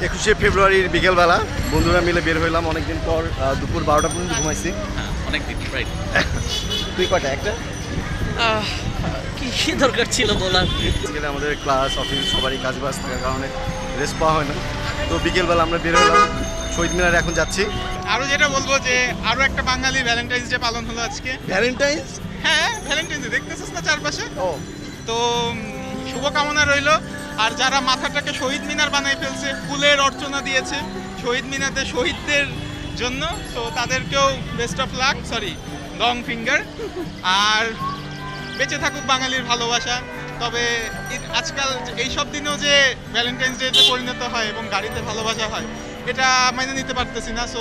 21শে ফেব্রুয়ারির বিকেলবেলা বন্ধুরা মিলে বের হইলাম অনেকদিন পর। দুপুর 12টা পর্যন্ত ঘুমাইছি। অনেকদিন রাইট। তুই কয়টা? একটা? কি দরকার ছিল বলার? আজকে আমাদের ক্লাস অফিস সবারই কাজ বাজ থাকার কারণে রেস্ট পাওয়া হয় না, তো বিকেলবেলা আমরা বের হলাম শহীদ মিনারে এখন যাচ্ছি। আরো যেটা বলবো যে আরো একটা বাঙালি ভ্যালেন্টাইন্স ডে পালন হলো আজকে। ভ্যালেন্টাইন্স? হ্যাঁ, ভ্যালেন্টাইন্স ডে দেখতেছিস না চারপাশে? ও তো শুভকামনা রইলো। আর যারা মাথাটাকে শহীদ মিনার বানাই ফেলছে, ফুলের অর্চনা দিয়েছে শহীদ মিনারে শহীদদের জন্য, তো তাদেরকেও best of luck, sorry long finger. আর বেঁচে থাকুক বাঙালির ভালোবাসা। তবে আজকাল এইসব দিনেও যে ভ্যালেন্টাইন্স ডেতে পরিণত হয় এবং গাড়িতে ভালোবাসা হয়, এটা মেনে নিতে পারতেছি না। সো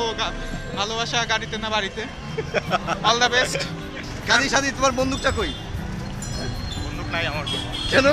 ভালোবাসা গাড়িতে না বাড়িতে। All the best. কাজী সাথী তোমার বন্দুকটা কই? বন্দুক নাই আমার। কেন?